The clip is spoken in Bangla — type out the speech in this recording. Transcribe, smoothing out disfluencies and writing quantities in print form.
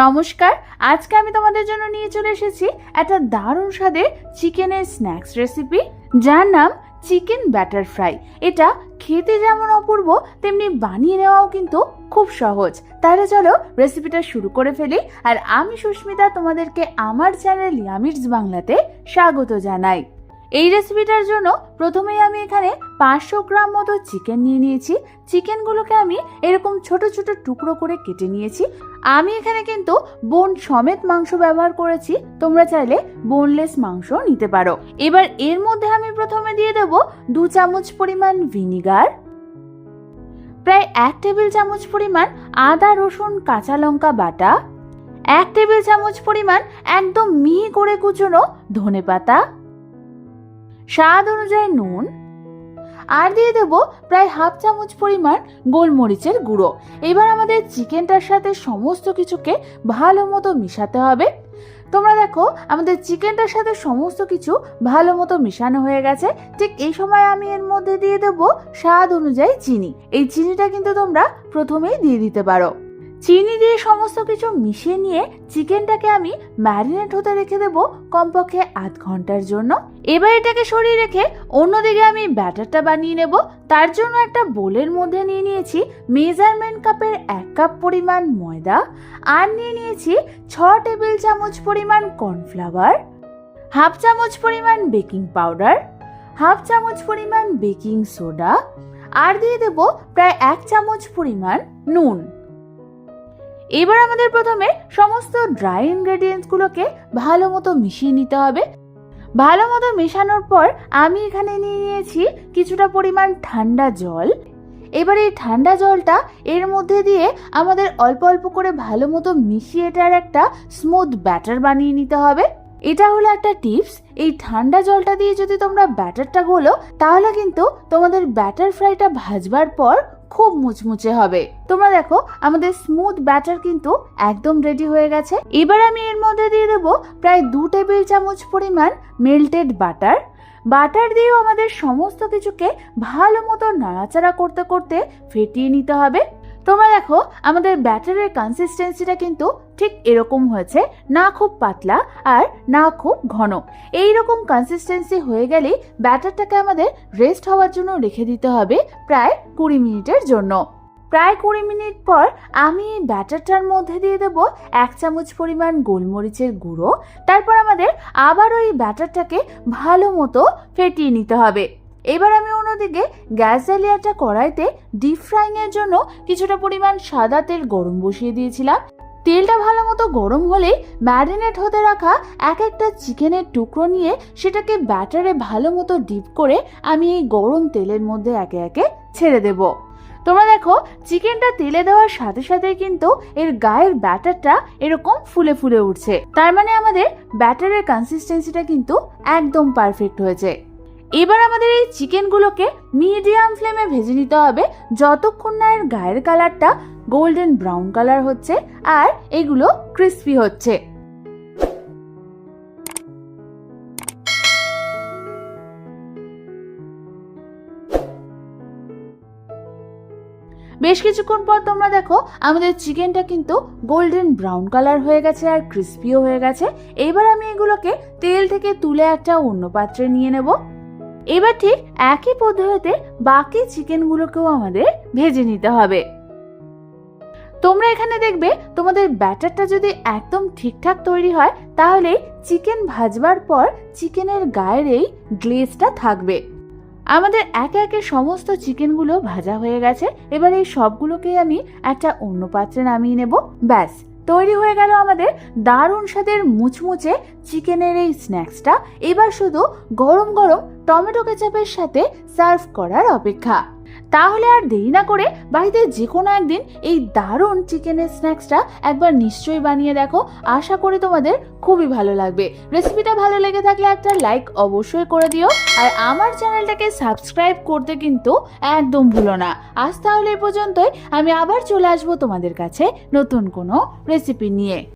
নমস্কার, আজকে আমি তোমাদের জন্য নিয়ে চলে এসেছি একটা দারুণ স্বাদের চিকেনের স্ন্যাক্স রেসিপি, যার নাম চিকেন ব্যাটার ফ্রাই। এটা খেতে যেমন অপূর্ব, তেমনি বানিয়ে নেওয়াও কিন্তু খুব সহজ। তাহলে চলো রেসিপিটা শুরু করে ফেলি। আর আমি সুস্মিতা তোমাদেরকে আমার চ্যানেল ইয়ামিটস বাংলাতে স্বাগত জানাই। এই রেসিপিটার জন্য প্রথমেই আমি এখানে 500 গ্রাম মতো চিকেন নিয়ে নিয়েছি। চিকেনগুলোকে আমি এরকম ছোট ছোট টুকরো করে কেটে নিয়েছি। আমি এখানে কিন্তু বোন সমেত মাংস ব্যবহার করেছি, তোমরা চাইলে বোনলেস মাংস নিতে পারো। এবার এর মধ্যে আমি প্রথমে দিয়ে দেব 2 চামচ পরিমাণ ভিনিগার, প্রায় 1 টেবিল চামচ পরিমাণ আদা রসুন কাঁচা লঙ্কা বাটা, 1 টেবিল চামচ পরিমাণ একদম মিহি করে কুচনো ধনেপাতা, স্বাদ অনুযায়ী নুন, আর দিয়ে দেব প্রায় 1/2 চামচ পরিমাণ গোলমরিচের গুঁড়ো। এবার আমাদের চিকেনটার সাথে সমস্ত কিছুকে ভালো মতো মিশাতে হবে। তোমরা দেখো আমাদের চিকেনটার সাথে সমস্ত কিছু ভালো মতো মিশানো হয়ে গেছে। ঠিক এই সময় আমি এর মধ্যে দিয়ে দেব স্বাদ অনুযায়ী চিনি। এই চিনিটা কিন্তু তোমরা প্রথমেই দিয়ে দিতে পারো। চিনি দিয়ে সমস্ত কিছু মিশিয়ে নিয়ে চিকেনটাকে আমি ম্যারিনেট হতে রেখে দেবো কমপক্ষে আধ ঘন্টার জন্য। এবার এটাকে সরিয়ে রেখে অন্যদিকে আমি ব্যাটারটা বানিয়ে নেব। তার জন্য একটা বোলের মধ্যে নিয়ে নিয়েছি মেজারমেন্ট কাপের 1 কাপ পরিমাণ ময়দা, আর নিয়ে নিয়েছি 6 টেবিল চামচ পরিমাণ কর্নফ্লাওয়ার, 1/2 চামচ পরিমাণ বেকিং পাউডার, 1/2 চামচ পরিমাণ বেকিং সোডা, আর দিয়ে দেব প্রায় 1 চামচ পরিমাণ নুন। এবার আমাদের প্রথমে সমস্ত ড্রাই ইনগ্রেডিয়েন্টস গুলোকে ভালো মতো মিশিয়ে নিতে হবে। ভালো মতো মেশানোর পর আমি এখানে নিয়ে নিয়েছি কিছুটা পরিমাণ ঠান্ডা জল। এবার এই ঠান্ডা জলটা এর মধ্যে দিয়ে আমাদের অল্প অল্প করে ভালো মতো মিশিয়ে এটার একটা স্মুথ ব্যাটার বানিয়ে নিতে হবে। এটা হলো একটা টিপস, এই ঠান্ডা জলটা দিয়ে যদি তোমরা ব্যাটারটা গোলো তাহলে কিন্তু তোমাদের ব্যাটার ফ্রাইটা ভাজবার পর খুব মুচমুচে হবে। তোমরা দেখো আমাদের স্মুথ ব্যাটার কিন্তু একদম রেডি হয়ে গেছে। এবার আমি এর মধ্যে দিয়ে দেবো প্রায় 2 টেবিল চামচ পরিমাণ মেল্টেড বাটার। বাটার দিয়েও আমাদের সমস্ত কিছুকে ভালো মতো নাড়াচাড়া করতে করতে ফেটিয়ে নিতে হবে। তোমরা দেখো আমাদের ব্যাটারের কনসিস্টেন্সিটা কিন্তু ঠিক এরকম হয়েছে, না খুব পাতলা আর না খুব ঘন। এই রকম কনসিস্টেন্সি হয়ে গেলেই ব্যাটারটাকে আমাদের রেস্ট হওয়ার জন্য রেখে দিতে হবে প্রায় 20 মিনিটের জন্য। প্রায় 20 মিনিট পর আমি এই ব্যাটারটার মধ্যে দিয়ে দেবো 1 চামচ পরিমাণ গোলমরিচের গুঁড়ো। তারপর আমাদের আবারও এই ব্যাটারটাকে ভালো মতো ফেটিয়ে নিতে হবে। এবার আমি অন্যদিকে গ্যাস জ্বালিয়ে একটা কড়াইতে ডিপ ফ্রাইং এর জন্য কিছুটা পরিমাণ সাদা তেল গরম বসিয়ে দিয়েছিলাম। তেলটা ভালো মতো গরম হলেই ম্যারিনেট হতে রাখা এক একটা চিকেনের টুকরো নিয়ে সেটাকে ব্যাটারে ভালো মতো ডিপ করে আমি এই গরম তেলের মধ্যে একে একে ছেড়ে দেব। তোমরা দেখো চিকেনটা তেলে দেওয়ার সাথে সাথে কিন্তু এর গায়ের ব্যাটারটা এরকম ফুলে ফুলে উঠছে। তার মানে আমাদের ব্যাটারের কনসিস্টেন্সিটা কিন্তু একদম পারফেক্ট হয়েছে। এবার আমাদের এই চিকেনগুলোকে মিডিয়াম ফ্লেমে ভেজে নিতে হবে যতক্ষণ না এর গায়ের কালারটা গোল্ডেন ব্রাউন কালার হচ্ছে আর এগুলো ক্রিস্পি হচ্ছে। বেশ কিছুক্ষণ পর তোমরা দেখো আমাদের চিকেনটা কিন্তু গোল্ডেন ব্রাউন কালার হয়ে গেছে আর ক্রিস্পিও হয়ে গেছে। এবার আমি এগুলোকে তেল থেকে তুলে একটা অন্য পাত্রে নিয়ে নেব। এবার ঠিক একই পদ্ধতিতে বাকি চিকেনগুলোকেও আমাদের ভেজে নিতে হবে। তোমরা এখানে দেখবে তোমাদের ব্যাটারটা যদি একদম ঠিকঠাক তৈরি হয় তাহলে চিকেন ভাজবার পর চিকেনের গায়ের এই গ্লেজটা থাকবে। আমাদের একে একে সমস্ত চিকেনগুলো ভাজা হয়ে গেছে। এবার এই সবগুলোকেই আমি একটা অন্য পাত্রে নামিয়ে নেব। ব্যাস তৈরি হয়ে গেল আমাদের দারুণ স্বাদের মুচমুচে চিকেনের এই স্ন্যাক্সটা। এবার শুধু গরম গরম টমেটো কেচাপের সাথে সার্ভ করার অপেক্ষা। তাহলে আর দেরি না করে বাড়িতে যে কোনো একদিন এই দারুণ চিকেনের স্ন্যাক্সটা একবার নিশ্চয়ই বানিয়ে দেখো। আশা করি তোমাদের খুবই ভালো লাগবে। রেসিপিটা ভালো লেগে থাকলে একটা লাইক অবশ্যই করে দিও, আর আমার চ্যানেলটাকে সাবস্ক্রাইব করতে কিন্তু একদম ভুলো না। আজ তাহলে এই পর্যন্তই, আমি আবার চলে আসবো তোমাদের কাছে নতুন কোনো রেসিপি নিয়ে।